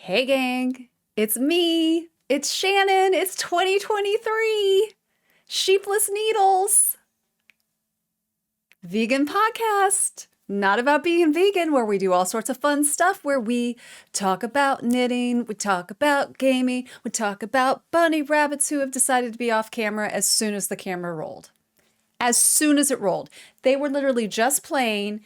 Hey, gang. It's me. It's Shannon. It's 2023. Sheepless Needles. Vegan podcast. Not about being vegan, where we do all sorts of fun stuff, where we talk about knitting, we talk about gaming, we talk about bunny rabbits who have decided to be off camera as soon as the camera rolled. As soon as it rolled. They were literally just playing.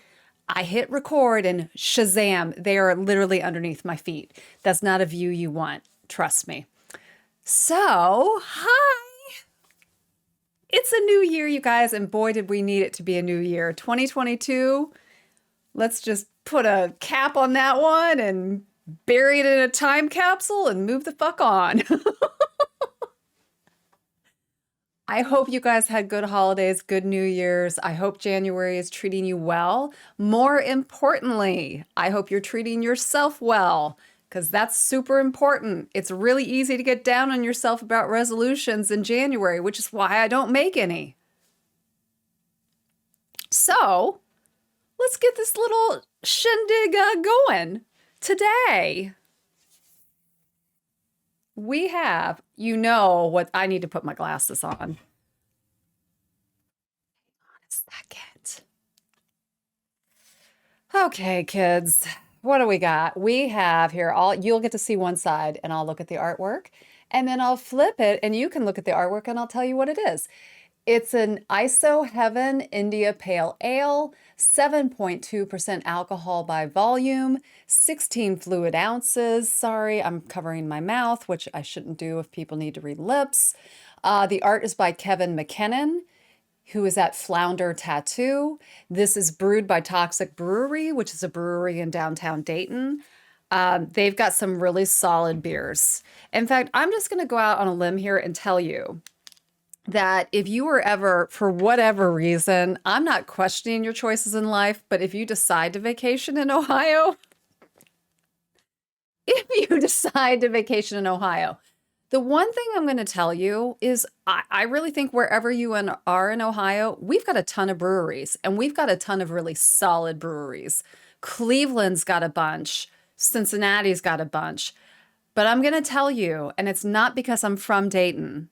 I hit record and shazam, they are literally underneath my feet. That's not a view you want. Trust me. So, hi. It's a new year, you guys, and boy, did we need it to be a new year. 2022, let's just put a cap on that one and bury it in a time capsule and move the fuck on. I hope you guys had good holidays, good New Year's. I hope January is treating you well. More importantly, I hope you're treating yourself well, because that's super important. It's really easy to get down on yourself about resolutions in January, which is why I don't make any. So, let's get this little shindig going. Today, we have, you know what, I need to put my glasses on. Hang on a second. Okay, kids, what do we got? We have here, you'll get to see one side and I'll look at the artwork and then I'll flip it and you can look at the artwork and I'll tell you what it is. It's an ISO Heaven India Pale Ale, 7.2% alcohol by volume, 16 fluid ounces. Sorry, I'm covering my mouth, which I shouldn't do if people need to read lips. The art is by Kevin McKinnon, who is at Flounder Tattoo. This is brewed by Toxic Brewery, which is a brewery in downtown Dayton. They've got some really solid beers. In fact, I'm just going to go out on a limb here and tell you that if you were ever, for whatever reason, I'm not questioning your choices in life, but if you decide to vacation in Ohio, the one thing I'm going to tell you is I really think wherever you are in Ohio, we've got a ton of breweries and we've got a ton of really solid breweries. Cleveland's got a bunch. Cincinnati's got a bunch. But I'm going to tell you, and it's not because I'm from Dayton,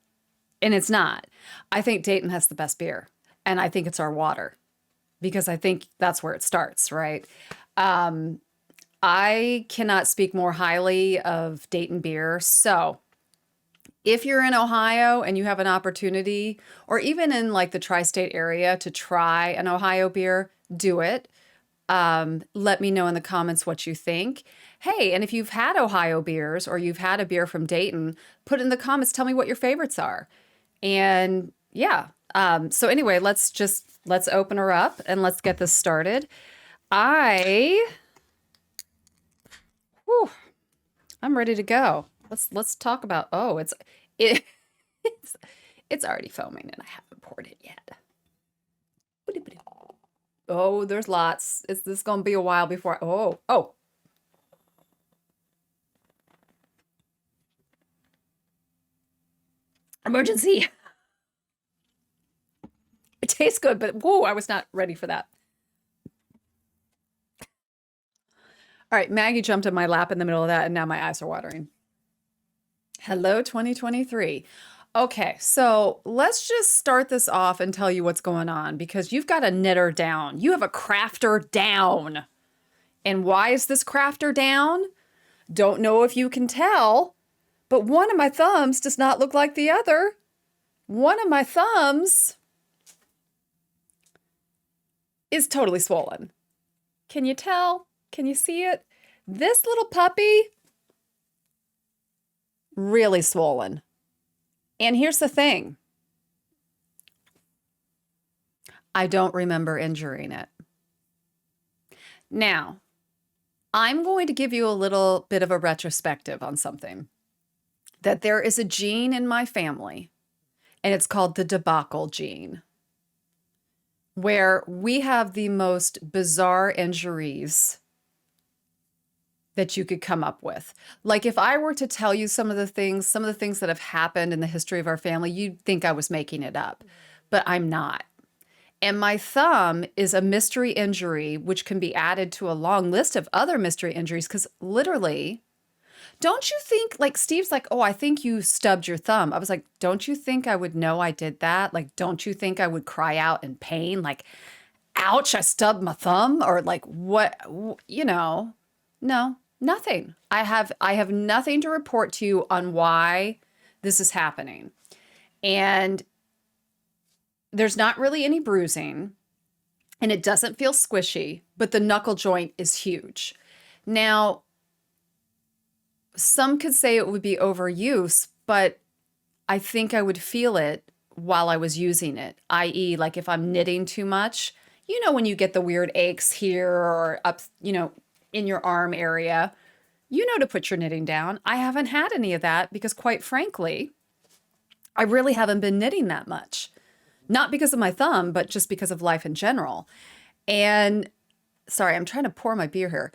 and it's not. I think Dayton has the best beer, and I think it's our water, because I think that's where it starts, right? I cannot speak more highly of Dayton beer. So if you're in Ohio and you have an opportunity, or even in like the tri-state area, to try an Ohio beer, do it. Let me know in the comments what you think. Hey, and if you've had Ohio beers or you've had a beer from Dayton, put it in the comments. Tell me what your favorites are. And yeah, so anyway, let's open her up and let's get this started. I'm ready to go. Let's talk about, it's already foaming and I haven't poured it yet. Oh, there's lots. Is this going to be a while before? Oh. Emergency. It tastes good, but whoa, I was not ready for that. All right, Maggie jumped in my lap in the middle of that, and now my eyes are watering. Hello, 2023. Okay, so let's just start this off and tell you what's going on, because you've got a knitter down. You have a crafter down. And why is this crafter down? Don't know if you can tell, but one of my thumbs does not look like the other. One of my thumbs is totally swollen. Can you tell? Can you see it? This little puppy, really swollen. And here's the thing. I don't remember injuring it. Now, I'm going to give you a little bit of a retrospective on something. That there is a gene in my family, and it's called the debacle gene, where we have the most bizarre injuries that you could come up with. Like if I were to tell you some of the things that have happened in the history of our family, you'd think I was making it up, but I'm not. And my thumb is a mystery injury, which can be added to a long list of other mystery injuries, because literally Don't you think, like, Steve's like, oh, I think you stubbed your thumb. I was like, don't you think I would know I did that? Like, don't you think I would cry out in pain? Like, ouch, I stubbed my thumb? Or like, what, no, nothing. I have nothing to report to you on why this is happening. And there's not really any bruising and it doesn't feel squishy, but the knuckle joint is huge. Now, some could say it would be overuse, but I think I would feel it while I was using it, i.e., like if I'm knitting too much, when you get the weird aches here or up, in your arm area, to put your knitting down. I haven't had any of that because, quite frankly, I really haven't been knitting that much. Not because of my thumb, but just because of life in general. And sorry, I'm trying to pour my beer here.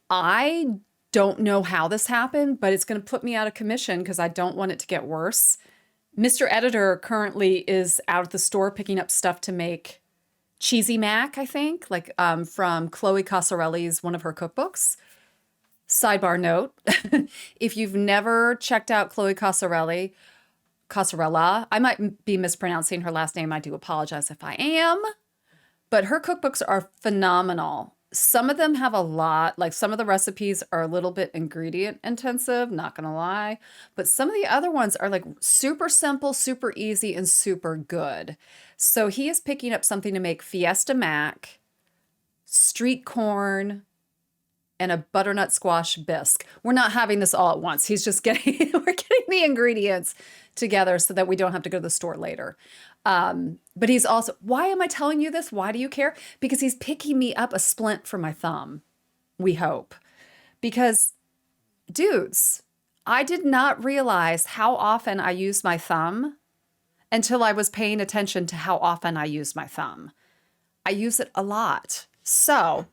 I don't know how this happened, but it's going to put me out of commission because I don't want it to get worse. Mr. Editor currently is out at the store picking up stuff to make cheesy mac, I think, like from Chloe Coscarelli's one of her cookbooks. Sidebar note, if you've never checked out Chloe Coscarella, I might be mispronouncing her last name. I do apologize if I am. But her cookbooks are phenomenal. Some of them have a lot, like some of the recipes are a little bit ingredient intensive, not gonna lie. But some of the other ones are like super simple, super easy, and super good. So he is picking up something to make Fiesta Mac, street corn, and a butternut squash bisque. We're not having this all at once. He's just we're getting the ingredients together so that we don't have to go to the store later. But he's also, why am I telling you this? Why do you care? Because he's picking me up a splint for my thumb, we hope. Because, dudes, I did not realize how often I use my thumb until I was paying attention to how often I use my thumb. I use it a lot. So,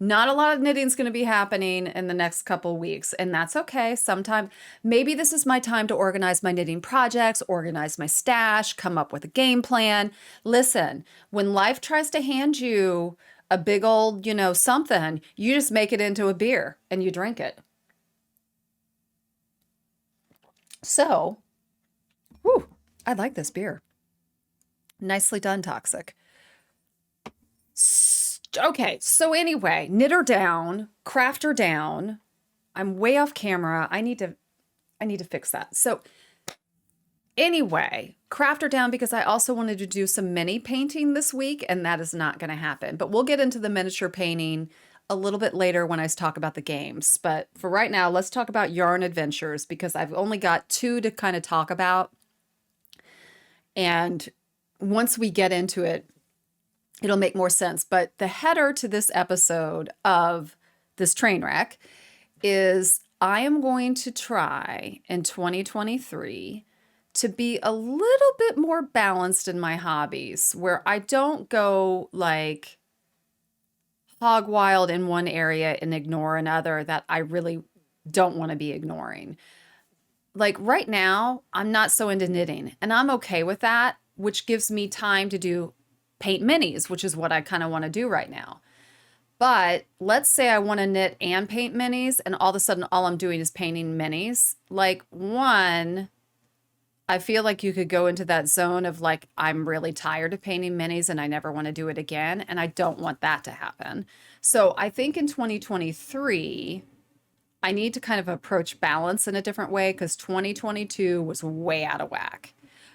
not a lot of knitting is going to be happening in the next couple weeks, and that's okay. Sometime, maybe this is my time to organize my knitting projects, organize my stash, come up with a game plan. Listen, when life tries to hand you a big old, something, you just make it into a beer and you drink it. So, I like this beer. Nicely done, Toxic. Okay, so anyway, knit her down, craft her down. I'm way off camera. I need to fix that. So anyway, craft her down because I also wanted to do some mini painting this week, and that is not going to happen. But we'll get into the miniature painting a little bit later when I talk about the games. But for right now, let's talk about yarn adventures because I've only got 2 to kind of talk about. And once we get into it, it'll make more sense. But the header to this episode of this train wreck is I am going to try in 2023 to be a little bit more balanced in my hobbies where I don't go like hog wild in one area and ignore another that I really don't want to be ignoring. Like right now, I'm not so into knitting and I'm okay with that, which gives me time to do paint minis, which is what I kind of want to do right now. But let's say I want to knit and paint minis, and all of a sudden all I'm doing is painting minis. Like, one, I feel like you could go into that zone of like, I'm really tired of painting minis and I never want to do it again. And I don't want that to happen. So I think in 2023, I need to kind of approach balance in a different way because 2022 was way out of whack.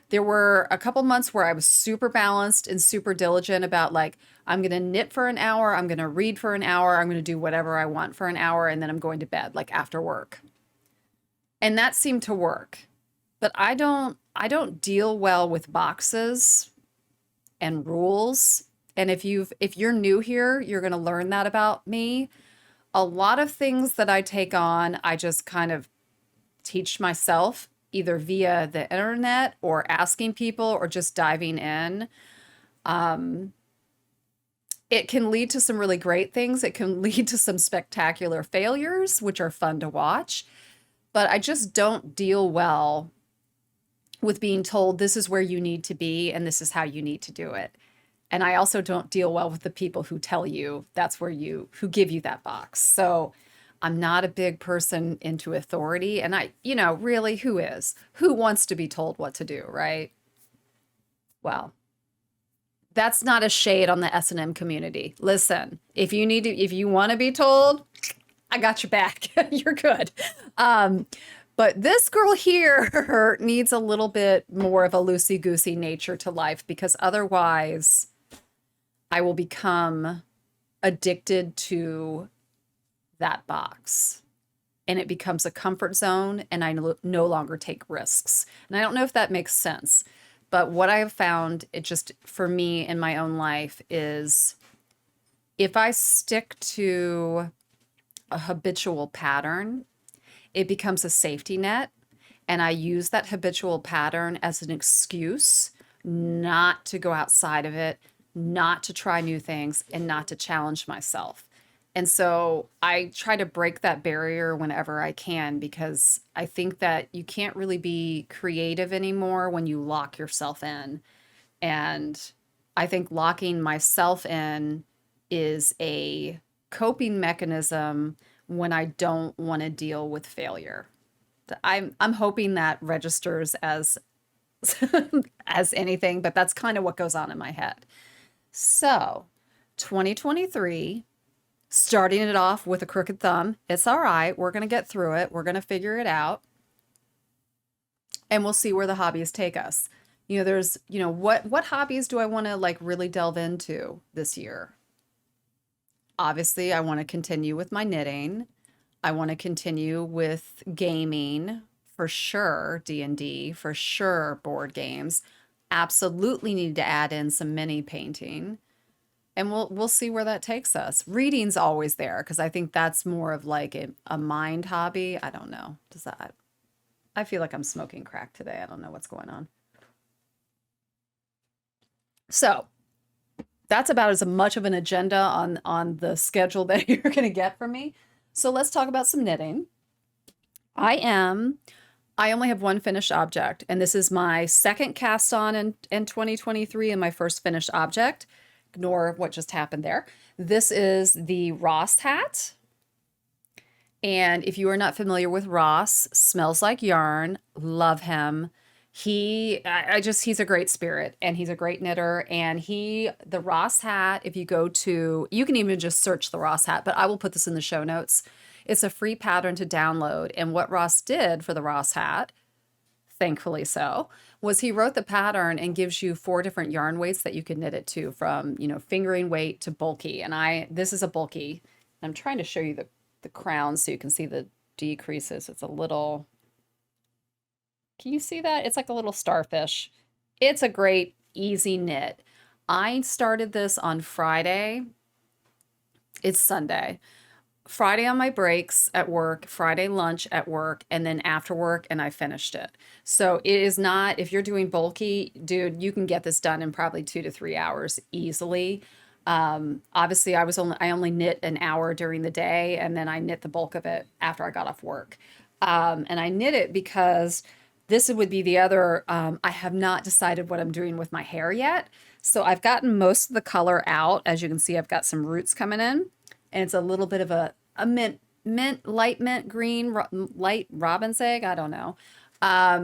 There were a couple months where I was super balanced and super diligent about like, I'm going to knit for an hour, I'm going to read for an hour, I'm going to do whatever I want for an hour, and then I'm going to bed, like after work. And that seemed to work. But I don't deal well with boxes and rules. And if you're new here, you're going to learn that about me. A lot of things that I take on, I just kind of teach myself either via the internet or asking people or just diving in. It can lead to some really great things. It can lead to some spectacular failures, which are fun to watch. But I just don't deal well with being told this is where you need to be and this is how you need to do it. And I also don't deal well with the people who tell you that's where who give you that box. So I'm not a big person into authority. And really, who is? Who wants to be told what to do, right? Well, that's not a shade on the S&M community. Listen, if you want to be told, I got your back. You're good. Um, but this girl here needs a little bit more of a loosey-goosey nature to life because otherwise I will become addicted to that box and it becomes a comfort zone and I no longer take risks. And I don't know if that makes sense, but what I have found, it just for me in my own life is if I stick to a habitual pattern, it becomes a safety net. And I use that habitual pattern as an excuse not to go outside of it, not to try new things, and not to challenge myself. And so I try to break that barrier whenever I can because I think that you can't really be creative anymore when you lock yourself in. And I think locking myself in is a coping mechanism when I don't want to deal with failure. I'm hoping that registers as as anything, but that's kind of what goes on in my head. So, 2023, starting it off with a crooked thumb. It's all right. We're going to get through it. We're going to figure it out. And we'll see where the hobbies take us. There's, what hobbies do I want to like really delve into this year? Obviously, I want to continue with my knitting. I want to continue with gaming for sure, D&D, for sure, board games. Absolutely need to add in some mini painting. And we'll see where that takes us. Reading's always there because I think that's more of like a mind hobby. I don't know. I feel like I'm smoking crack today. I don't know what's going on. So that's about as much of an agenda on the schedule that you're going to get from me. So let's talk about some knitting. I only have one finished object, and this is my second cast on in 2023 and my first finished object. Ignore what just happened there. This is the Ross hat. And if you are not familiar with Ross, smells like yarn, love him. He's a great spirit and he's a great knitter. And the Ross hat, if you you can even just search the Ross hat, but I will put this in the show notes. It's a free pattern to download. And what Ross did for the Ross hat, thankfully so, was he wrote the pattern and gives you 4 different yarn weights that you can knit it to from, fingering weight to bulky. And this is a bulky. I'm trying to show you the crown so you can see the decreases. It's a little, can you see that? It's like a little starfish. It's a great, easy knit. I started this on Friday. It's Sunday. Friday on my breaks at work, Friday lunch at work, and then after work, and I finished it. So it is not, if you're doing bulky, dude, you can get this done in probably 2 to 3 hours easily. Obviously I only knit an hour during the day, and then I knit the bulk of it after I got off work. And I knit it because this would be the other, I have not decided what I'm doing with my hair yet. So I've gotten most of the color out. As you can see, I've got some roots coming in. And it's a little bit of a light mint green, light robin's egg. I don't know. I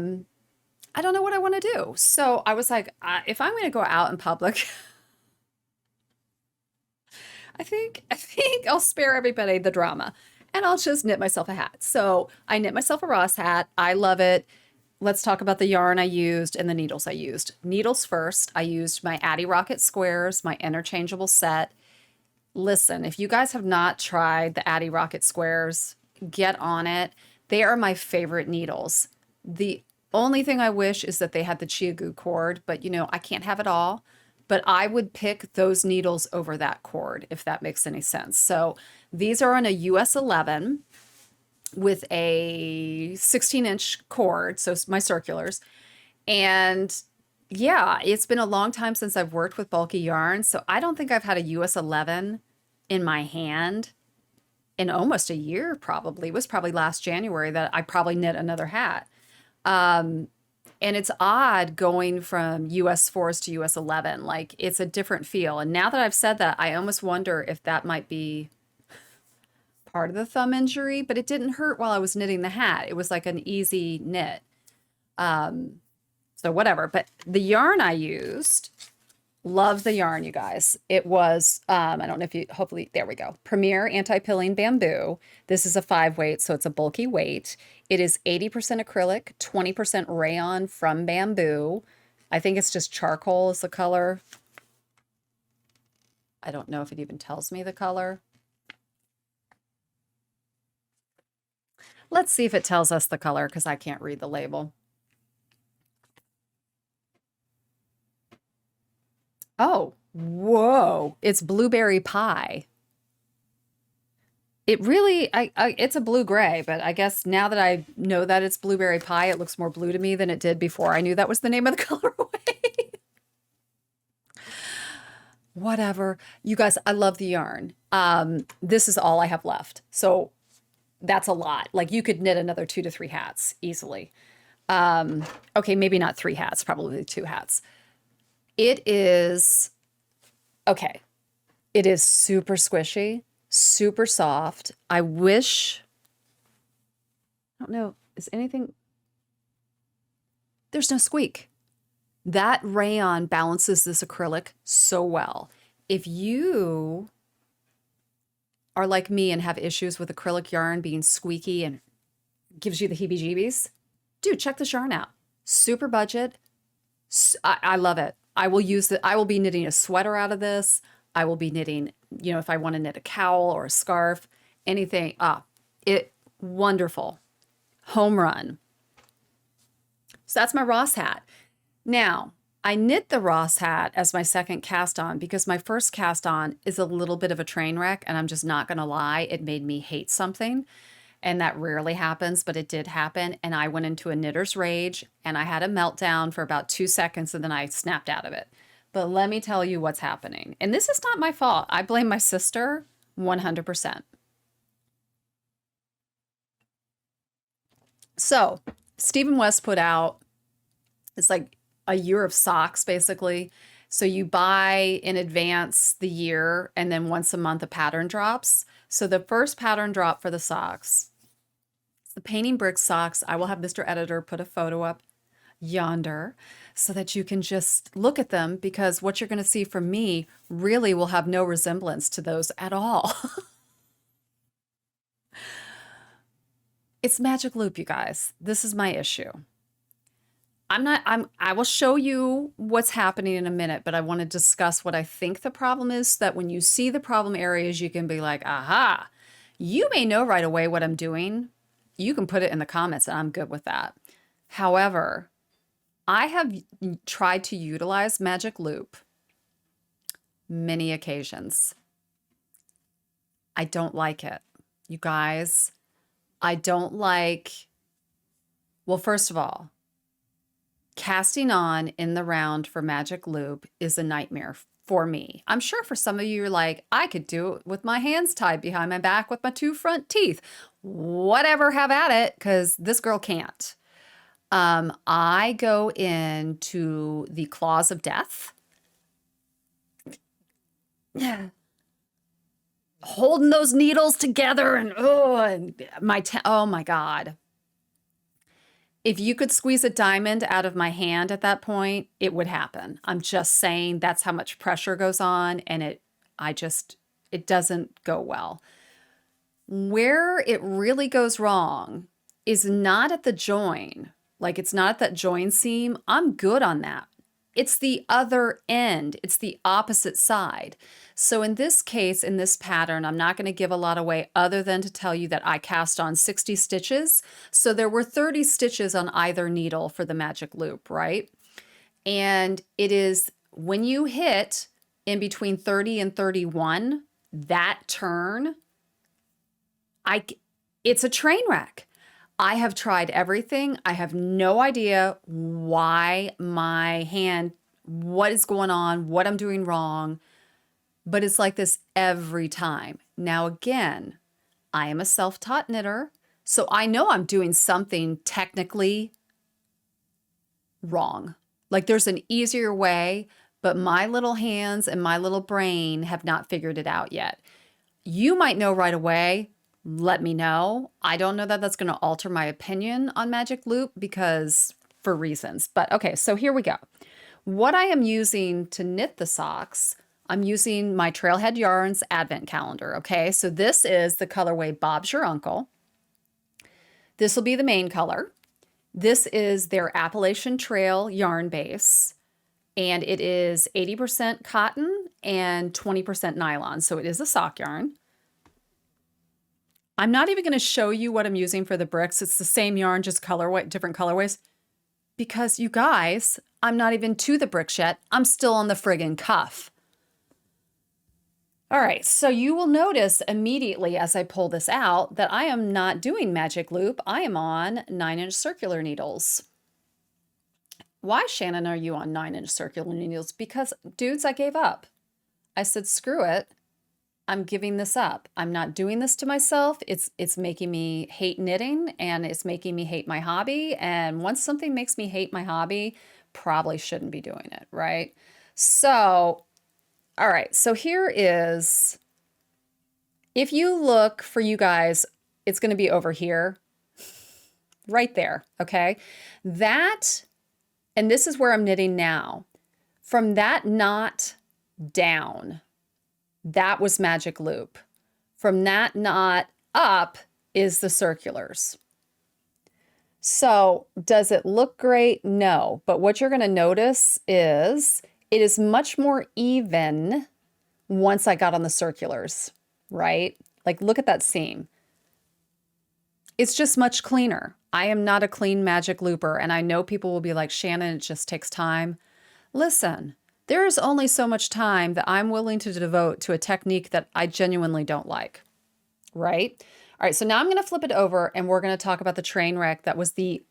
don't know what I want to do. So I was like, if I'm going to go out in public, I think I'll spare everybody the drama and I'll just knit myself a hat. So I knit myself a Ross hat. I love it. Let's talk about the yarn I used and the needles I used. Needles first. I used my Addi Rocket squares, my interchangeable set. Listen, if you guys have not tried the Addi Rocket squares, get on it. They are my favorite needles. The only thing I wish is that they had the Chiaogoo cord, but I can't have it all. But I would pick those needles over that cord, if that makes any sense. So these are on a US 11 with a 16-inch cord, so my circulars. And yeah, it's been a long time since I've worked with bulky yarn, so I don't think I've had a US 11 in my hand in almost a year, probably. It was probably last January that I probably knit another hat. And it's odd going from US 4s to US 11. Like, it's a different feel. And now that I've said that, I almost wonder if that might be part of the thumb injury, but it didn't hurt while I was knitting the hat. It was like an easy knit. Um, so whatever. But the yarn I used, love the yarn, you guys. It was, I don't know if you, hopefully, there we go. Premier Anti-Pilling Bamboo. This is a 5 weight, so it's a bulky weight. It is 80% acrylic, 20% rayon from bamboo. I think it's just charcoal is the color. I don't know if it even tells me the color. Let's see if it tells us the color because I can't read the label. Oh, whoa. It's blueberry pie. It really, it's a blue gray, but I guess now that I know that it's blueberry pie, it looks more blue to me than it did before I knew that was the name of the colorway. Whatever. You guys, I love the yarn. This is all I have left. So that's a lot. Like you could knit another 2 to 3 hats easily. Okay, maybe not 3 hats, probably 2 hats. It is, okay. It is super squishy, super soft. I wish, I don't know, is anything, there's no squeak. That rayon balances this acrylic so well. If you are like me and have issues with acrylic yarn being squeaky and gives you the heebie-jeebies, dude, check this yarn out. Super budget. I love it. I will use it. I will be knitting a sweater out of this. I will be knitting, you know, if I want to knit a cowl or a scarf, anything. Wonderful. Home run. So that's my Ross hat. Now, I knit the Ross hat as my second cast on because my first cast on is a little bit of a train wreck, and I'm just not going to lie. It made me hate something. And that rarely happens, but it did happen. And I went into a knitter's rage and I had a meltdown for about 2 seconds and then I snapped out of it. But let me tell you what's happening. And this is not my fault. I blame my sister 100%. So Stephen West put out, it's like a year of socks basically. So you buy in advance the year and then once a month a pattern drops. So the first pattern drop for the socks, the Painting Bricks socks. I will have Mr. Editor put a photo up yonder so that you can just look at them because what you're going to see from me really will have no resemblance to those at all. It's magic loop, you guys. This is my issue. I will show you what's happening in a minute, but I want to discuss what I think the problem is so that when you see the problem areas, you can be like, aha, you may know right away what I'm doing. You can put it in the comments and I'm good with that. However, I have tried to utilize Magic Loop many occasions. I don't like it. You guys, I don't like, well, first of all, casting on in the round for Magic Loop is a nightmare for me. I'm sure for some of you are like, I could do it with my hands tied behind my back with my 2 front teeth. Whatever, have at it, because this girl can't. I go into the claws of death. Holding those needles together and oh my God. If you could squeeze a diamond out of my hand at that point, it would happen. I'm just saying that's how much pressure goes on and it doesn't go well. Where it really goes wrong is not at the join. Like it's not at that join seam. I'm good on that. It's the other end. It's the opposite side. So in this case, in this pattern, I'm not going to give a lot away other than to tell you that I cast on 60 stitches. So there were 30 stitches on either needle for the Magic Loop, right? And it is when you hit in between 30 and 31, that turn, it's a train wreck. I have tried everything. I have no idea why my hand, what is going on, what I'm doing wrong, but it's like this every time. Now, again, I am a self-taught knitter, so I know I'm doing something technically wrong. Like there's an easier way, but my little hands and my little brain have not figured it out yet. You might know right away. let me know. I don't know that that's going to alter my opinion on Magic Loop because for reasons. But okay, so here we go. What I am using to knit the socks, I'm using my Trailhead Yarns Advent Calendar, okay? So this is the colorway Bob's Your Uncle. This will be the main color. This is their Appalachian Trail yarn base, and it is 80% cotton and 20% nylon, so it is a sock yarn. I'm not even going to show you what I'm using for the bricks. It's the same yarn, just different colorways. Because you guys, I'm not even to the bricks yet. I'm still on the friggin' cuff. All right, so you will notice immediately as I pull this out that I am not doing Magic Loop. I am on 9-inch circular needles. Why, Shannon, are you on 9-inch circular needles? Because, dudes, I gave up. I said, screw it. I'm giving this up. I'm not doing this to myself. It's making me hate knitting, and it's making me hate my hobby. And once something makes me hate my hobby, probably shouldn't be doing it, right? So, all right. So here is, if you look for you guys, it's going to be over here, right there. Okay. That, and this is where I'm knitting now. From that knot down, that was Magic Loop. From that knot up is the circulars. So does it look great? No. But what you're going to notice is it is much more even once I got on the circulars, right? Like, look at that seam. It's just much cleaner. I am not a clean Magic Looper, and I know people will be like, Shannon, it just takes time. Listen. There is only so much time that I'm willing to devote to a technique that I genuinely don't like, right? All right, so now I'm going to flip it over and we're going to talk about the train wreck that was the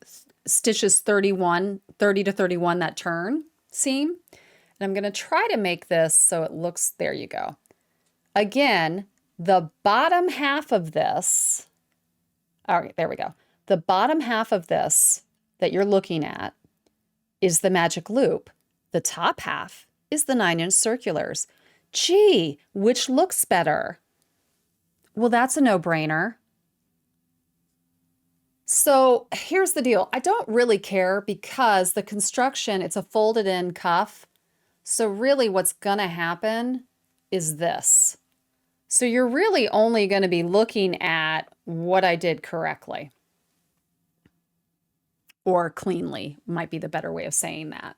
stitches 30 to 31, that turn seam. And I'm going to try to make this so it looks, there you go. Again, the bottom half of this, all right, there we go. The bottom half of this that you're looking at is the Magic Loop. The top half is the 9-inch circulars. Gee, which looks better? Well, that's a no-brainer. So here's the deal. I don't really care because the construction, it's a folded in cuff. So really what's gonna happen is this. So you're really only gonna be looking at what I did correctly. Or cleanly might be the better way of saying that.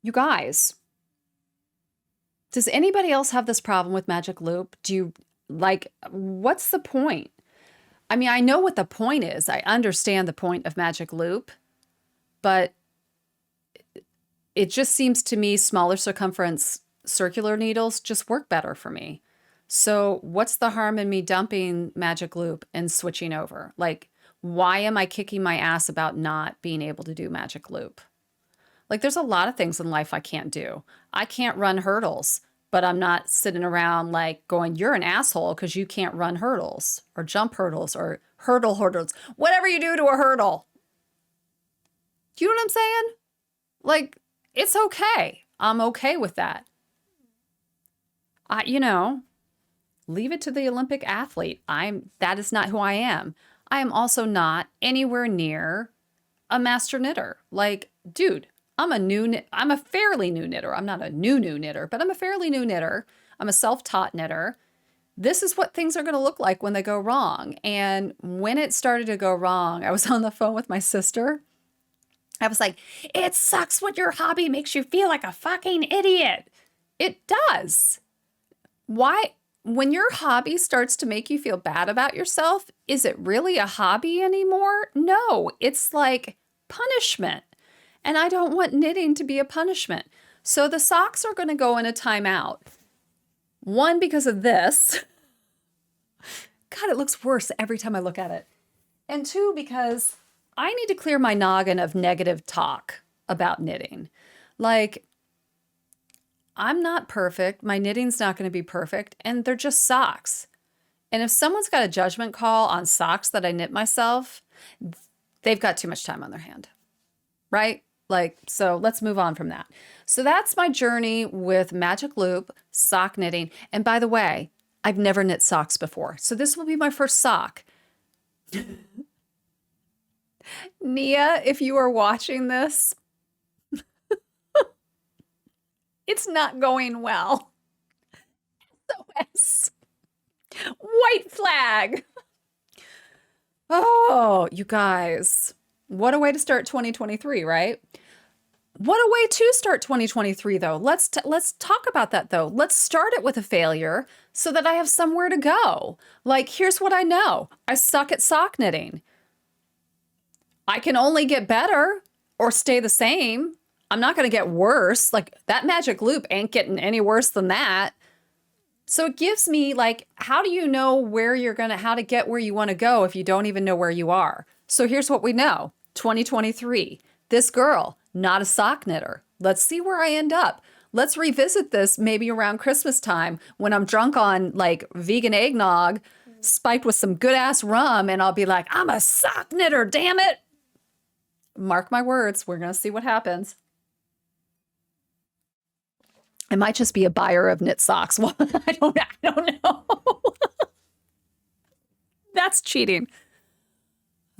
You guys, does anybody else have this problem with Magic Loop? Do you, like, what's the point? I mean, I know what the point is. I understand the point of Magic Loop, but it just seems to me smaller circumference circular needles just work better for me. So what's the harm in me dumping Magic Loop and switching over? Like, why am I kicking my ass about not being able to do Magic Loop? Like, there's a lot of things in life I can't do. I can't run hurdles, but I'm not sitting around like going, you're an asshole because you can't run hurdles or jump hurdles or hurdles, whatever you do to a hurdle. Do you know what I'm saying? Like, it's okay. I'm okay with that. Leave it to the Olympic athlete. That is not who I am. I am also not anywhere near a master knitter. Like, dude, I'm a fairly new knitter. I'm not a new knitter, but I'm a fairly new knitter. I'm a self-taught knitter. This is what things are going to look like when they go wrong. And when it started to go wrong, I was on the phone with my sister. I was like, it sucks when your hobby makes you feel like a fucking idiot. It does. Why? When your hobby starts to make you feel bad about yourself, is it really a hobby anymore? No, it's like punishment. And I don't want knitting to be a punishment. So the socks are going to go in a timeout. One, because of this. God, it looks worse every time I look at it. And two, because I need to clear my noggin of negative talk about knitting. Like, I'm not perfect. My knitting's not going to be perfect. And they're just socks. And if someone's got a judgment call on socks that I knit myself, they've got too much time on their hand. Right? Like, so let's move on from that. So that's my journey with Magic Loop, sock knitting. And by the way, I've never knit socks before, so this will be my first sock. Nia, if you are watching this, it's not going well. SOS. White flag. Oh, you guys, what a way to start 2023, right? What a way to start 2023 though. Let's talk about that though. Let's start it with a failure so that I have somewhere to go. Like, here's what I know. I suck at sock knitting. I can only get better or stay the same. I'm not going to get worse. Like, that magic loop ain't getting any worse than that. So it gives me, like, how do you know where you're going to, how to get where you want to go if you don't even know where you are? So here's what we know. 2023, this girl, not a sock knitter. Let's see where I end up. Let's revisit this maybe around Christmas time when I'm drunk on like vegan eggnog spiked with some good ass rum, and I'll be like, I'm a sock knitter, damn it. Mark my words, we're going to see what happens. I might just be a buyer of knit socks. Well, I don't know. That's cheating.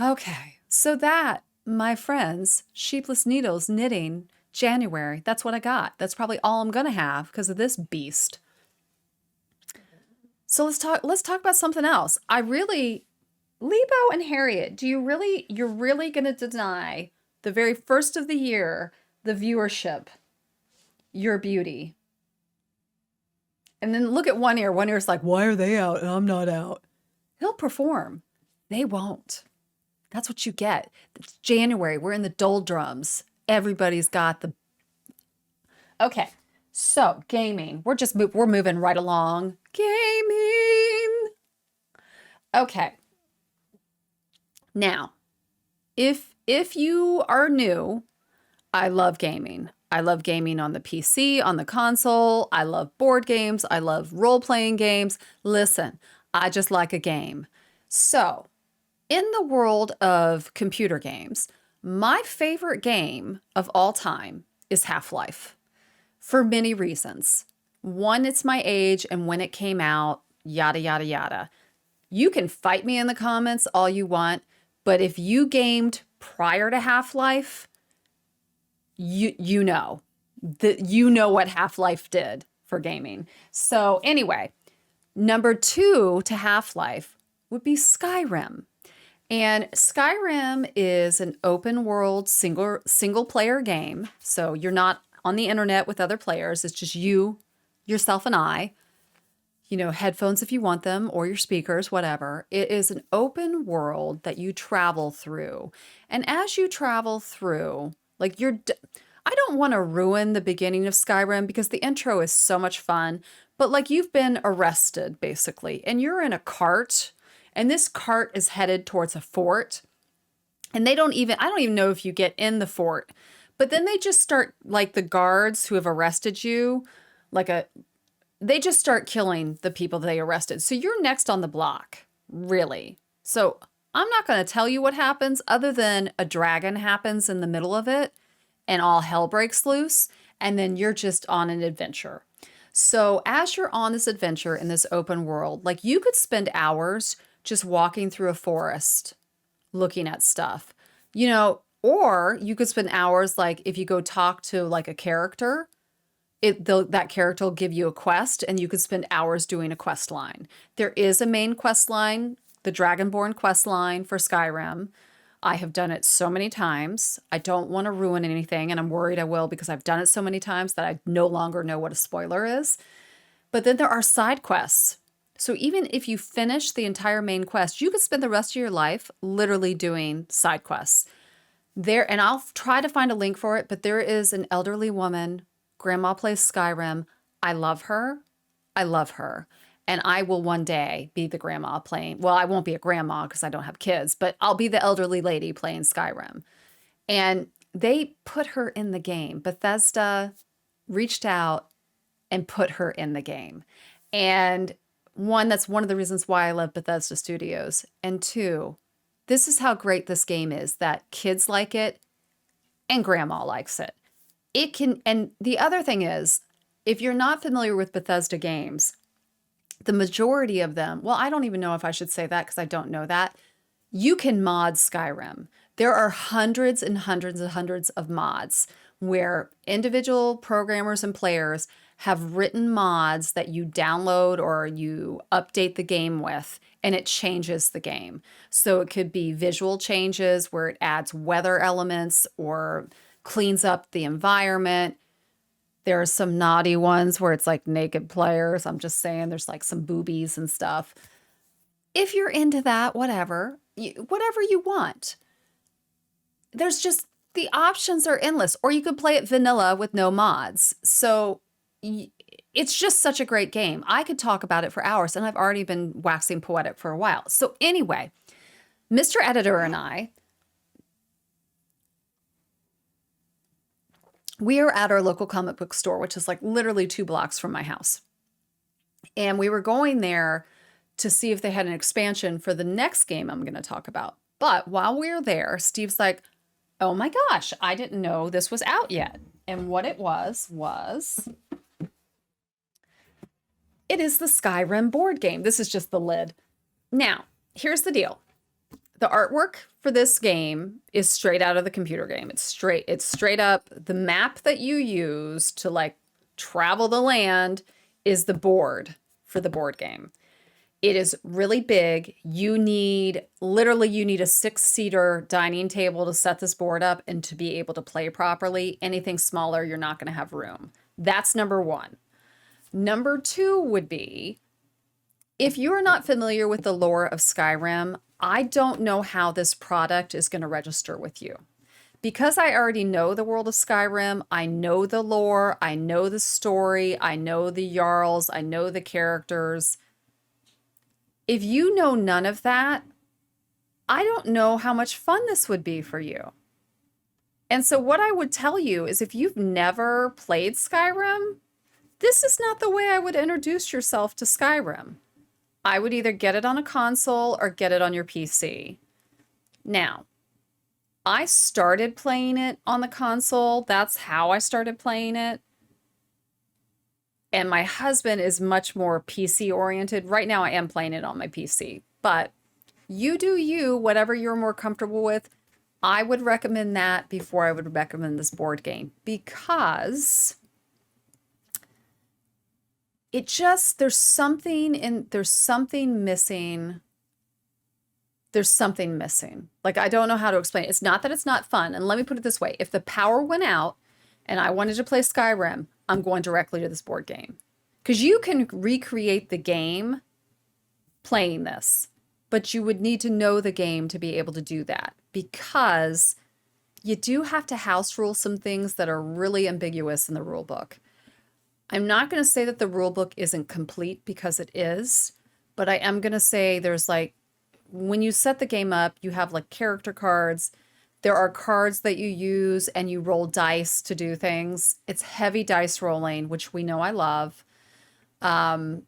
Okay, so that, my friends, Sheepless Needles knitting January. That's what I got. That's probably all I'm gonna have because of this beast. So let's talk about something else. Lebo and Harriet, you're really gonna deny the very first of the year, the viewership, your beauty. And then look at One Ear. One Ear's like, why are they out and I'm not out? He'll perform. They won't. That's what you get. It's January. We're in the doldrums. Everybody's got the... Okay. So gaming. We're moving right along. Gaming. Okay. Now, if you are new, I love gaming. I love gaming on the PC, on the console. I love board games. I love role-playing games. Listen, I just like a game. So, in the world of computer games, my favorite game of all time is Half-Life for many reasons. One, it's my age and when it came out, yada, yada, yada. You can fight me in the comments all you want, but if you gamed prior to Half-Life, you know what Half-Life did for gaming. So anyway, number 2 to Half-Life would be Skyrim. And Skyrim is an open world single player game. So you're not on the internet with other players. It's just you, yourself, and I. You know, headphones if you want them, or your speakers, whatever. It is an open world that you travel through. And as you travel through, like I don't want to ruin the beginning of Skyrim because the intro is so much fun, but like you've been arrested basically, and you're in a cart, and this cart is headed towards a fort, and I don't even know if you get in the fort, but then they just start, like the guards who have arrested you, they just start killing the people they arrested. So you're next on the block, really. So I'm not going to tell you what happens other than a dragon happens in the middle of it and all hell breaks loose. And then you're just on an adventure. So as you're on this adventure in this open world, like you could spend hours just walking through a forest looking at stuff, you know, or you could spend hours, like if you go talk to like a character, that character will give you a quest and you could spend hours doing a quest line. There is a main quest line, the Dragonborn quest line for Skyrim. I have done it so many times. I don't want to ruin anything, and I'm worried I will because I've done it so many times that I no longer know what a spoiler is. But then there are side quests. So even if you finish the entire main quest, you could spend the rest of your life literally doing side quests. And I'll try to find a link for it, but there is an elderly woman. Grandma plays Skyrim. I love her. I love her. And I will one day be the grandma playing. Well, I won't be a grandma because I don't have kids, but I'll be the elderly lady playing Skyrim. And they put her in the game. Bethesda reached out and put her in the game. And that's one of the reasons why I love Bethesda Studios. And 2, this is how great this game is, that kids like it and grandma likes it. And the other thing is, if you're not familiar with Bethesda games, The majority of them, well, I don't even know if I should say that because I don't know that. You can mod Skyrim. There are hundreds and hundreds and hundreds of mods where individual programmers and players have written mods that you download or you update the game with, and it changes the game. So it could be visual changes where it adds weather elements or cleans up the environment. There are some naughty ones where it's like naked players. I'm just saying there's like some boobies and stuff. If you're into that, whatever you want. There's just the options are endless, or you could play it vanilla with no mods. So it's just such a great game. I could talk about it for hours, and I've already been waxing poetic for a while. So anyway, Mr. Editor and I, we are at our local comic book store, which is like literally 2 blocks from my house. And we were going there to see if they had an expansion for the next game I'm going to talk about. But while we were there, Steve's like, oh my gosh, I didn't know this was out yet. And what it was, it is the Skyrim board game. This is just the lid. Now, here's the deal. The artwork for this game is straight out of the computer game. It's straight up. The map that you use to like travel the land is the board for the board game. It is really big. You need a 6-seater dining table to set this board up and to be able to play properly. Anything smaller, you're not going to have room. That's number 1. Number 2 would be, if you're not familiar with the lore of Skyrim, I don't know how this product is going to register with you. Because I already know the world of Skyrim, I know the lore, I know the story, I know the Jarls, I know the characters. If you know none of that, I don't know how much fun this would be for you. And so what I would tell you is if you've never played Skyrim, this is not the way I would introduce yourself to Skyrim. I would either get it on a console or get it on your PC. Now, I started playing it on the console. That's how I started playing it. And my husband is much more PC oriented. Right now I am playing it on my PC, but you do you, whatever you're more comfortable with. I would recommend that before I would recommend this board game because it just, there's something missing. There's something missing. Like, I don't know how to explain it. It's not that it's not fun. And let me put it this way. If the power went out and I wanted to play Skyrim, I'm going directly to this board game. Because you can recreate the game playing this, but you would need to know the game to be able to do that. Because you do have to house rule some things that are really ambiguous in the rule book. I'm not going to say that the rule book isn't complete because it is, but I am going to say there's like, when you set the game up, you have like character cards. There are cards that you use and you roll dice to do things. It's heavy dice rolling, which we know I love. But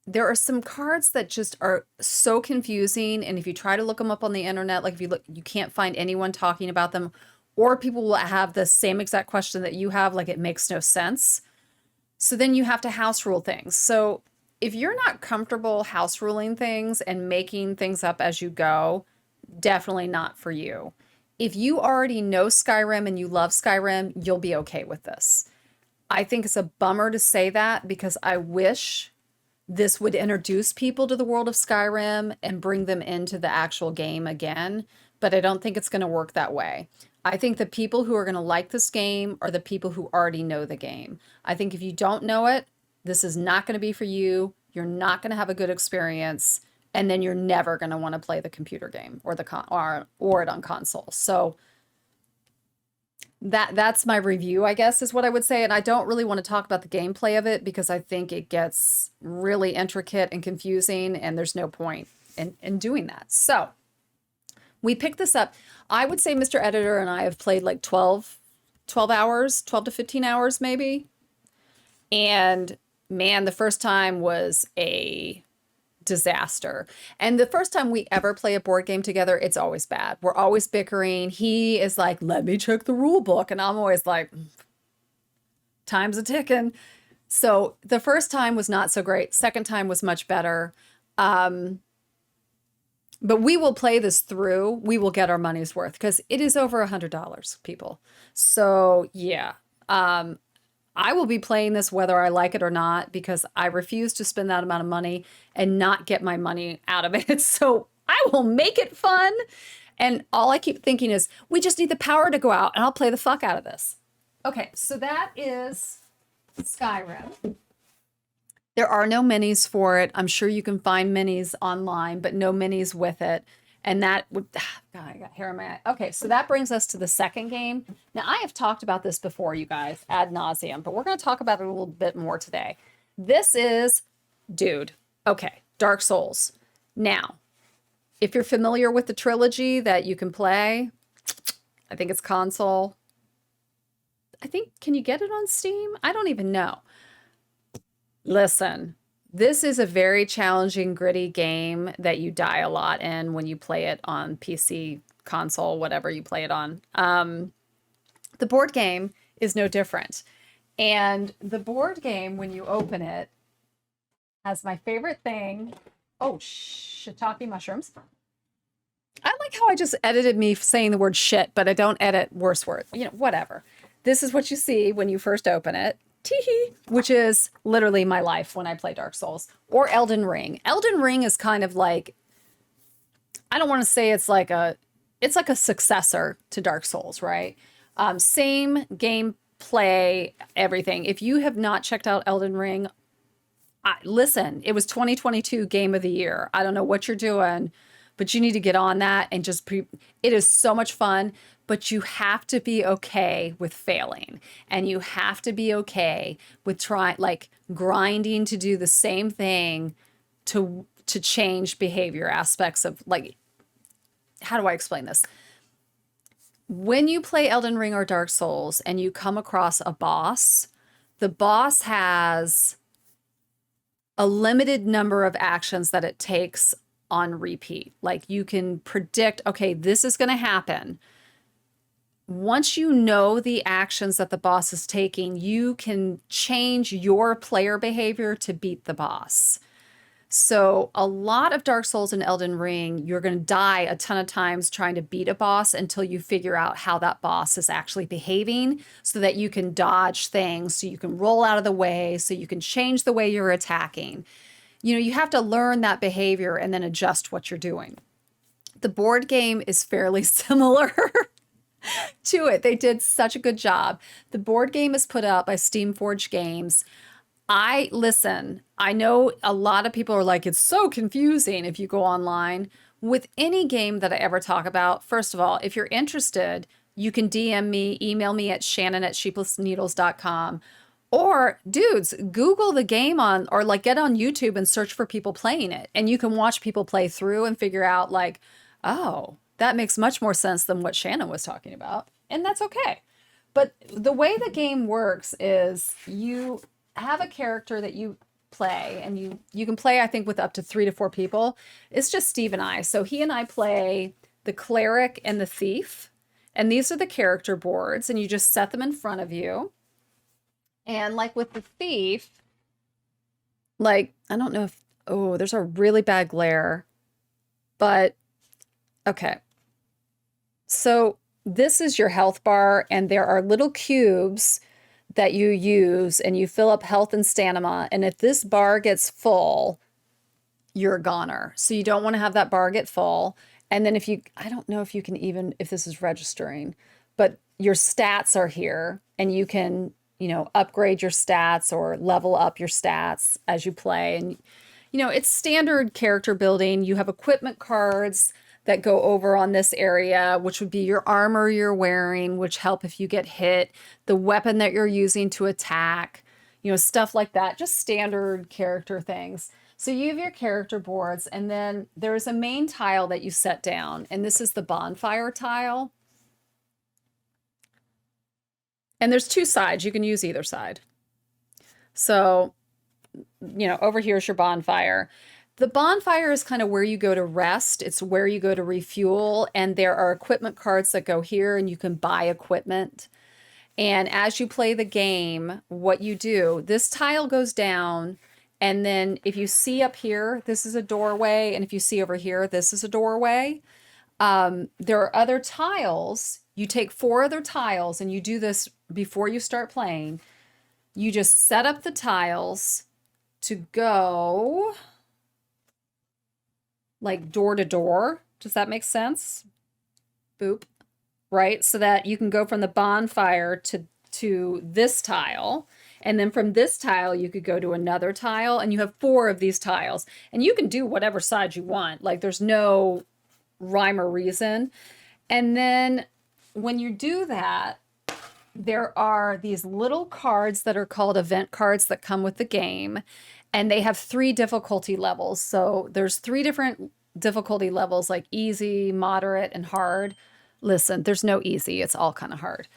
there are some cards that just are so confusing. And if you try to look them up on the internet, like if you look, you can't find anyone talking about them, or people will have the same exact question that you have, like it makes no sense. So then you have to house rule things. So if you're not comfortable house ruling things and making things up as you go, definitely not for you. If you already know Skyrim and you love Skyrim, you'll be okay with this. I think it's a bummer to say that because I wish this would introduce people to the world of Skyrim and bring them into the actual game again, but I don't think it's going to work that way. I think the people who are going to like this game are the people who already know the game. I think if you don't know it, this is not going to be for you. You're not going to have a good experience, and then you're never going to want to play the computer game or or it on console. So that's my review, I guess, is what I would say. And I don't really want to talk about the gameplay of it because I think it gets really intricate and confusing, and there's no point in doing that. So we picked this up. I would say Mr. Editor and I have played like 12 hours, 12 to 15 hours maybe. And man, the first time was a disaster. And the first time we ever play a board game together, it's always bad. We're always bickering. He is like, let me check the rule book. And I'm always like, time's a ticking. So the first time was not so great. Second time was much better. Um, but we will play this through. We will get our money's worth because it is over $100, people. So yeah, um, I will be playing this whether I like it or not because I refuse to spend that amount of money and not get my money out of it. So I will make it fun. And all I keep thinking is, we just need the power to go out and I'll play the fuck out of this. Okay, so that is Skyrim. There are no minis for it. I'm sure you can find minis online, but no minis with it. And that would, God, I got hair in my eye. Okay, so that brings us to the second game. Now, I have talked about this before, you guys, ad nauseum, but we're going to talk about it a little bit more today. This is, dude, okay, Dark Souls. Now, if you're familiar with the trilogy that you can play, I think it's console. I think, can you get it on Steam? I don't even know. Listen, this is a very challenging, gritty game that you die a lot in when you play it on PC, console, whatever you play it on. The board game is no different. And the board game, when you open it, has my favorite thing. Oh, shiitake mushrooms. I like how I just edited me saying the word shit, but I don't edit worse words. You know, whatever. This is what you see when you first open it. Teehee, which is literally my life when I play Dark Souls or Elden Ring. Elden Ring is kind of like, I don't want to say it's like a successor to Dark Souls, right? Same gameplay, everything. If you have not checked out Elden Ring, listen, it was 2022 Game of the Year. I don't know what you're doing, but you need to get on that and just it is so much fun, but you have to be okay with failing and you have to be okay with grinding to do the same thing to change behavior aspects of, like, how do I explain this? When you play Elden Ring or Dark Souls and you come across a boss, the boss has a limited number of actions that it takes on repeat. Like, you can predict, okay, this is going to happen. Once you know the actions that the boss is taking, you can change your player behavior to beat the boss. So a lot of Dark Souls and Elden Ring, you're going to die a ton of times trying to beat a boss until you figure out how that boss is actually behaving so that you can dodge things, so you can roll out of the way, so you can change the way you're attacking. You know, you have to learn that behavior and then adjust what you're doing. The board game is fairly similar to it. They did such a good job. The board game is put out by Steamforged Games. I know a lot of people are like, it's so confusing if you go online. With any game that I ever talk about, first of all, if you're interested, you can DM me, email me at shannon@sheeplessneedles.com. Or, dudes, Google the game or get on YouTube and search for people playing it. And you can watch people play through and figure out, like, oh, that makes much more sense than what Shannon was talking about. And that's okay. But the way the game works is you have a character that you play, and you can play, I think, with up to 3 to 4 people. It's just Steve and I. So he and I play the cleric and the thief. And these are the character boards, and you just set them in front of you. And like with the thief, like, I don't know if, oh, there's a really bad glare, but okay. So this is your health bar, and there are little cubes that you use, and you fill up health and stamina. And if this bar gets full, you're a goner. So you don't want to have that bar get full. And then I don't know if you can even, if this is registering, but your stats are here, and you can, upgrade your stats or level up your stats as you play. And, it's standard character building. You have equipment cards that go over on this area, which would be your armor you're wearing, which help if you get hit, the weapon that you're using to attack, stuff like that, just standard character things. So you have your character boards, and then there's a main tile that you set down, and this is the bonfire tile. And there's 2 sides. You can use either side. So, over here is your bonfire. The bonfire is kind of where you go to rest. It's where you go to refuel. And there are equipment cards that go here, and you can buy equipment. And as you play the game, what you do, this tile goes down. And then if you see up here, this is a doorway. And if you see over here, this is a doorway. There are other tiles. You take 4 other tiles and you do this before you start playing. You just set up the tiles to go like door to door. Does that make sense? Boop. Right? So that you can go from the bonfire to this tile. And then from this tile, you could go to another tile. And you have 4 of these tiles. And you can do whatever side you want. Like there's no rhyme or reason. And then when you do that, there are these little cards that are called event cards that come with the game. And they have 3 difficulty levels. So there's 3 different difficulty levels, like easy, moderate, and hard. Listen, there's no easy. It's all kind of hard.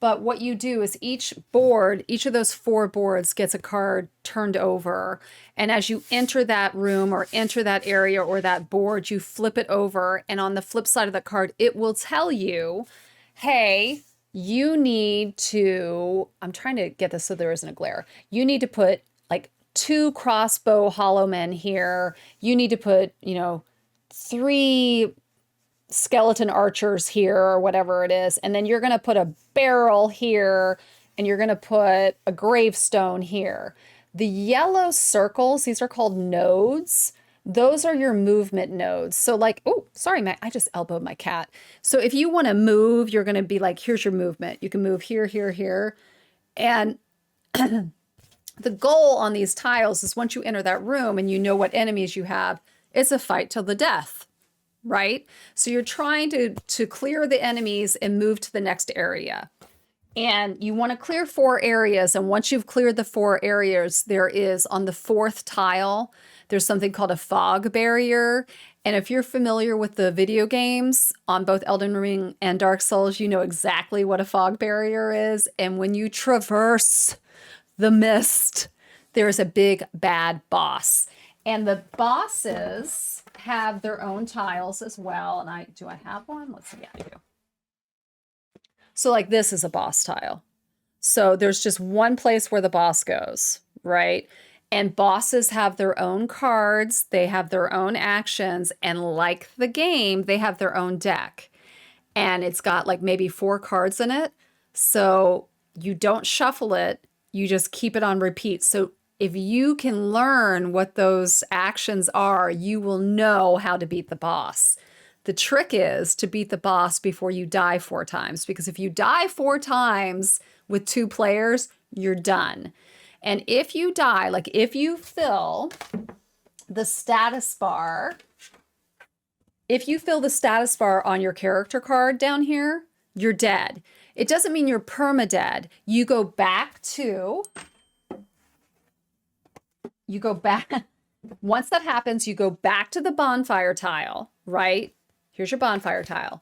But what you do is each board, each of those 4 boards gets a card turned over. And as you enter that room or enter that area or that board, you flip it over. And on the flip side of the card, it will tell you, hey, you need to, I'm trying to get this so there isn't a glare. You need to put like 2 crossbow hollow men here. You need to put, 3 skeleton archers here or whatever it is. And then you're going to put a barrel here and you're going to put a gravestone here. The yellow circles, these are called nodes. Those are your movement nodes. So like, oh, sorry, Matt, I just elbowed my cat. So if you want to move, you're going to be like, here's your movement. You can move here, here, here. And the goal on these tiles is once you enter that room and you know what enemies you have, it's a fight till the death. Right? So you're trying to clear the enemies and move to the next area. And you want to clear 4 areas. And once you've cleared the 4 areas, there is on the 4th tile, there's something called a fog barrier. And if you're familiar with the video games on both Elden Ring and Dark Souls, you know exactly what a fog barrier is. And when you traverse the mist, there's a big bad boss. And the bosses have their own tiles as well. And do I have one? Let's see. Yeah, I do. So like this is a boss tile. So there's just one place where the boss goes, right? And bosses have their own cards. They have their own actions. And like the game, they have their own deck. And it's got like maybe 4 cards in it. So you don't shuffle it. You just keep it on repeat. So if you can learn what those actions are, you will know how to beat the boss. The trick is to beat the boss before you die 4 times, because if you die 4 times with 2 players, you're done. And if you die, like if you fill the status bar, on your character card down here, you're dead. It doesn't mean you're perma-dead. You go back, once that happens, you go back to the bonfire tile, right? Here's your bonfire tile.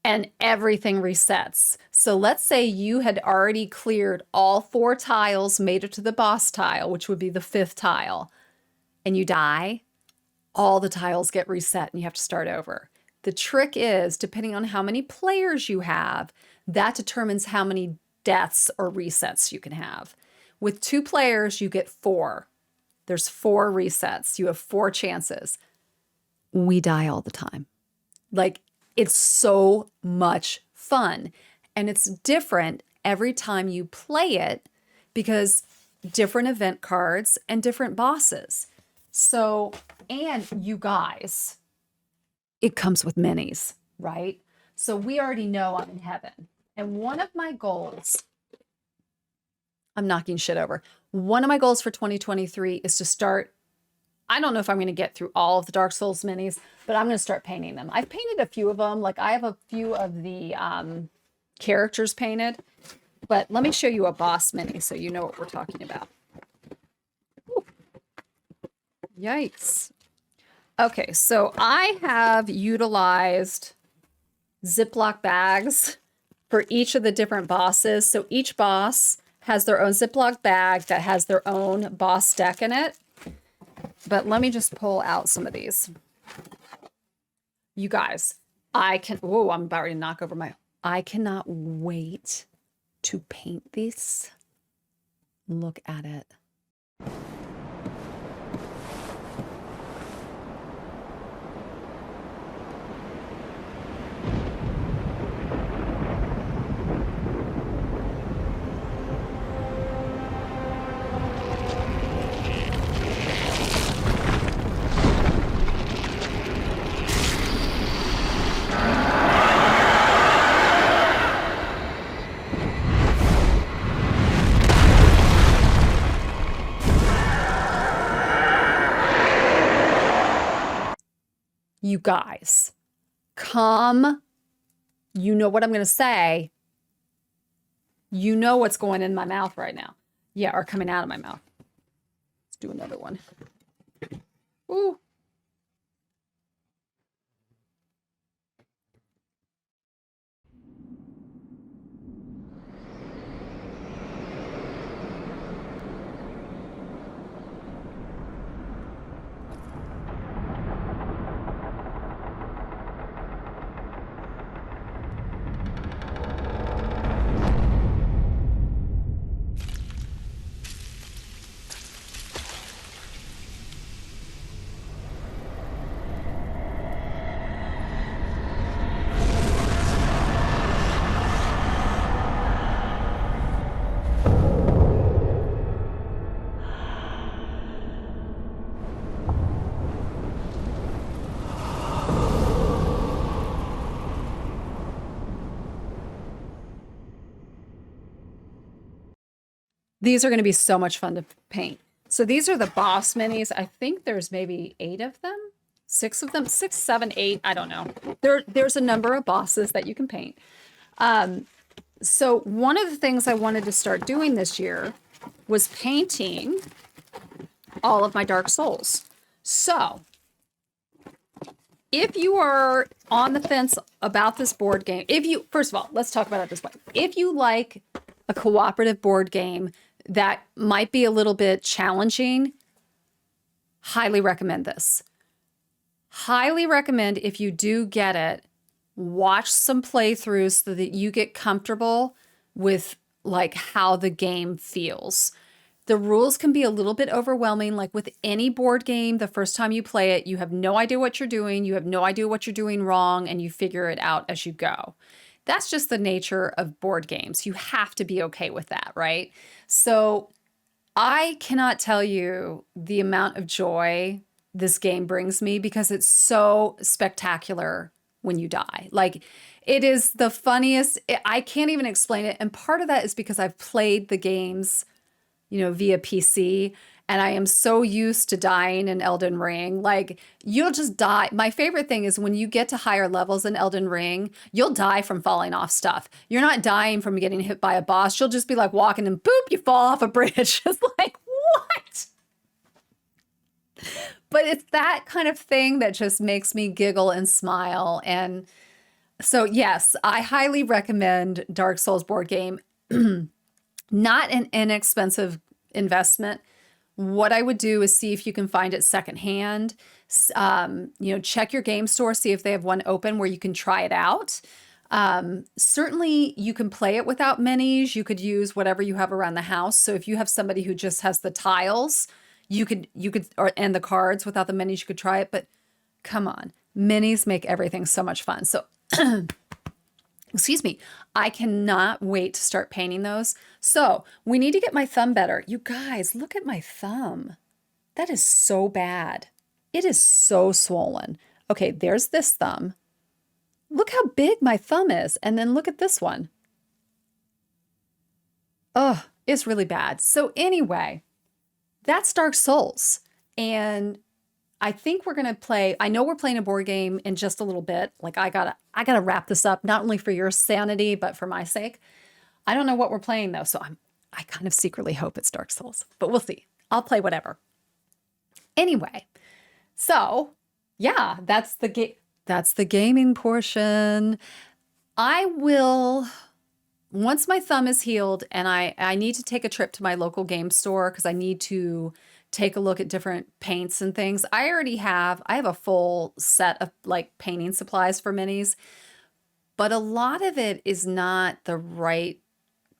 And everything resets. So let's say you had already cleared all 4 tiles, made it to the boss tile, which would be the 5th tile, and you die, all the tiles get reset and you have to start over. The trick is, depending on how many players you have, that determines how many deaths or resets you can have. With 2 players, you get 4. There's 4 resets. You have 4 chances. We die all the time. Like, it's so much fun. And it's different every time you play it because different event cards and different bosses. So, and you guys, it comes with minis, right? So we already know I'm in heaven. And one of my goals, I'm knocking shit over. One of my goals for 2023 is to start, I don't know if I'm going to get through all of the Dark Souls minis, but I'm going to start painting them. I've painted a few of them. Like I have a few of the characters painted, but let me show you a boss mini so you know what we're talking about. Ooh. Yikes. Okay, so I have utilized Ziploc bags for each of the different bosses. So each boss has their own Ziploc bag that has their own boss deck in it. But let me just pull out some of these. You guys, I'm about ready to knock over I cannot wait to paint this. Look at it. You guys, come. You know what I'm going to say. You know what's going in my mouth right now. Yeah, or coming out of my mouth. Let's do another one. Ooh. These are going to be so much fun to paint. So these are the boss minis. I think there's maybe 8 of them, 6 of them, 6, 7, 8. I don't know. There's a number of bosses that you can paint. So one of the things I wanted to start doing this year was painting all of my Dark Souls. So if you are on the fence about this board game, first of all, let's talk about it this way. If you like a cooperative board game that might be a little bit challenging, highly recommend this. Highly recommend, if you do get it, watch some playthroughs so that you get comfortable with like how the game feels. The rules can be a little bit overwhelming. Like with any board game, the first time you play it, you have no idea what you're doing. You have no idea what you're doing wrong, and you figure it out as you go. That's just the nature of board games. You have to be okay with that, right? So I cannot tell you the amount of joy this game brings me because it's so spectacular when you die. Like, it is the funniest. I can't even explain it. And part of that is because I've played the games, via PC, and I am so used to dying in Elden Ring. Like, you'll just die. My favorite thing is when you get to higher levels in Elden Ring, you'll die from falling off stuff. You're not dying from getting hit by a boss. You'll just be like walking and boop, you fall off a bridge. It's like, what? But it's that kind of thing that just makes me giggle and smile. And so, yes, I highly recommend Dark Souls board game. Not an inexpensive investment. What I would do is see if you can find it secondhand. Check your game store, see if they have one open where you can try it out. Certainly you can play it without minis. You could use whatever you have around the house. So if you have somebody who just has the tiles, and the cards without the minis, you could try it. But come on, minis make everything so much fun. So excuse me, I cannot wait to start painting those. So we need to get my thumb better. You guys, look at my thumb. That is so bad. It is so swollen. Okay, there's this thumb. Look how big my thumb is. And then look at this one. Oh, it's really bad. So anyway, that's Dark Souls. And I think we're going to play, I know we're playing a board game in just a little bit. Like I gotta wrap this up, not only for your sanity, but for my sake. I don't know what we're playing though. So I kind of secretly hope it's Dark Souls, but we'll see. I'll play whatever. Anyway, so yeah, that's the gaming portion. I will, once my thumb is healed and I need to take a trip to my local game store because I need to take a look at different paints and things. I have a full set of like painting supplies for minis, but a lot of it is not the right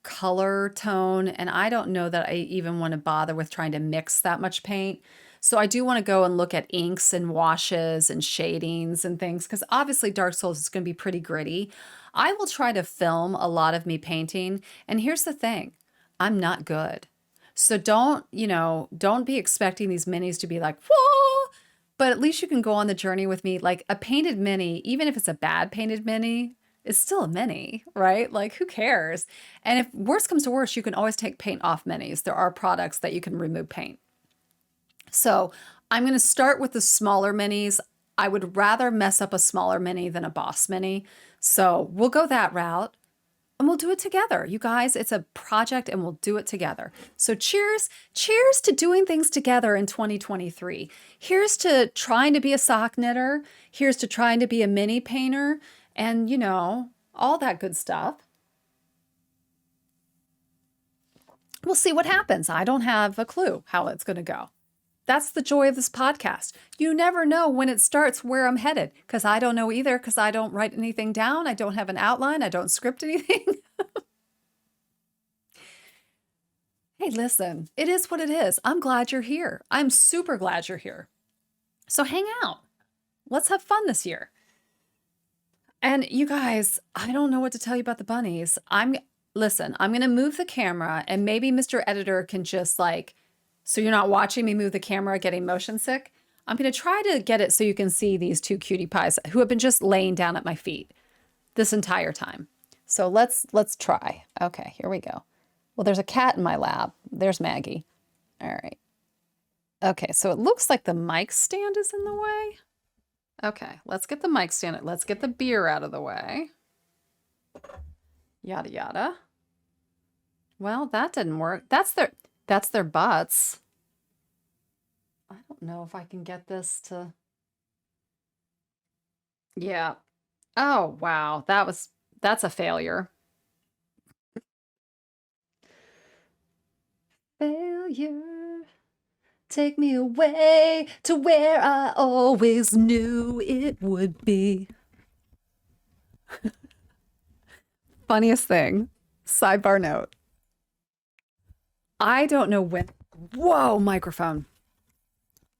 color tone, and I don't know that I even want to bother with trying to mix that much paint. So I do want to go and look at inks and washes and shadings and things because obviously Dark Souls is going to be pretty gritty. I will try to film a lot of me painting, and here's the thing, I'm not good. So don't be expecting these minis to be like, whoa, but at least you can go on the journey with me. Like a painted mini, even if it's a bad painted mini, it's still a mini, right? Like who cares? And if worse comes to worse, you can always take paint off minis. There are products that you can remove paint. So I'm going to start with the smaller minis. I would rather mess up a smaller mini than a boss mini. So we'll go that route. And we'll do it together. You guys, it's a project and we'll do it together. So cheers, cheers to doing things together in 2023. Here's to trying to be a sock knitter. Here's to trying to be a mini painter and, all that good stuff. We'll see what happens. I don't have a clue how it's going to go. That's the joy of this podcast. You never know when it starts where I'm headed because I don't know either because I don't write anything down. I don't have an outline. I don't script anything. Hey, listen, it is what it is. I'm glad you're here. I'm super glad you're here. So hang out. Let's have fun this year. And you guys, I don't know what to tell you about the bunnies. Listen, I'm going to move the camera and maybe Mr. Editor can just so you're not watching me move the camera getting motion sick. I'm going to try to get it so you can see these two cutie pies who have been just laying down at my feet this entire time. So let's try. Okay, here we go. Well, there's a cat in my lap. There's Maggie. All right. Okay, so it looks like the mic stand is in the way. Okay, let's get the mic stand. Let's get the beer out of the way. Yada, yada. Well, that didn't work. That's their butts. I don't know if I can get this to... Yeah. Oh, wow. That's a failure. Failure. Take me away to where I always knew it would be. Funniest thing. Sidebar note. I don't know when... Whoa, microphone.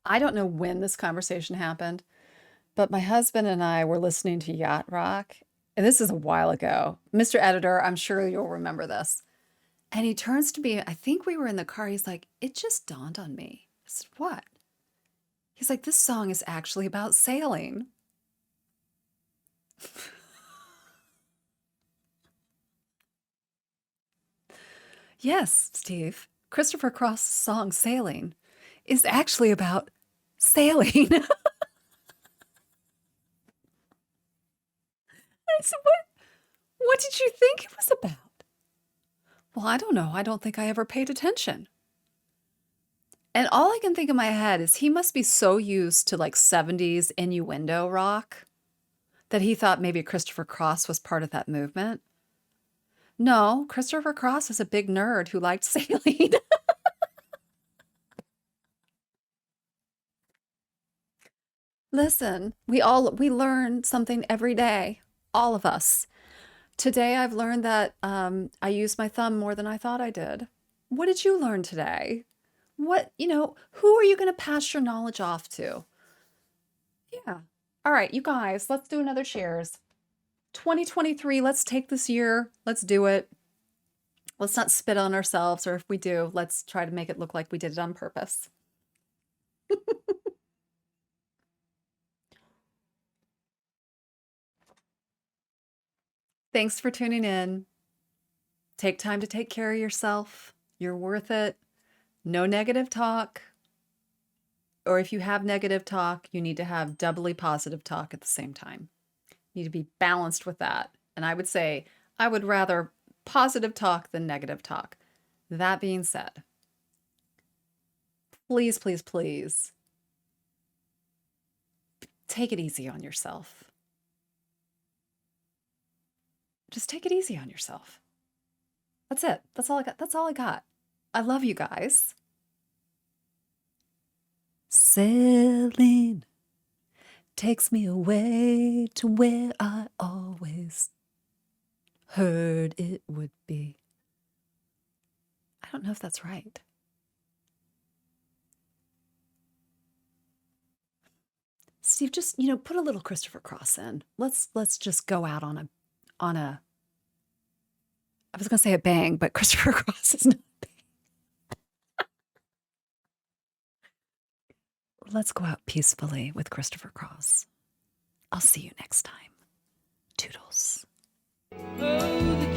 I don't know when this conversation happened, but my husband and I were listening to Yacht Rock, and this is a while ago. Mr. Editor, I'm sure you'll remember this. And he turns to me, I think we were in the car, he's like, it just dawned on me. I said, what? He's like, this song is actually about sailing. Yes, Steve. Christopher Cross's song Sailing is actually about sailing. I said, what did you think it was about? Well, I don't know. I don't think I ever paid attention. And all I can think in my head is he must be so used to 70s innuendo rock that he thought maybe Christopher Cross was part of that movement. No, Christopher Cross is a big nerd who liked sailing. Listen, we learn something every day, all of us. Today I've learned that I use my thumb more than I thought I did. What did you learn today? Who are you going to pass your knowledge off to? Yeah. All right, you guys, let's do another cheers. 2023, let's take this year. Let's do it. Let's not spit on ourselves, or if we do, let's try to make it look like we did it on purpose. Thanks for tuning in. Take time to take care of yourself. You're worth it. No negative talk. Or if you have negative talk, you need to have doubly positive talk at the same time. You need to be balanced with that. And I would say, I would rather positive talk than negative talk. That being said, please, please, please, take it easy on yourself. Just take it easy on yourself. That's it. That's all I got. That's all I got. I love you guys. Sailing takes me away to where I always heard it would be. don't know if that's right. Steve, just, put a little Christopher Cross in. Let's just go out on a I was going to say a bang, but Christopher Cross is not a bang. Let's go out peacefully with Christopher Cross. I'll see you next time. Toodles. Oh,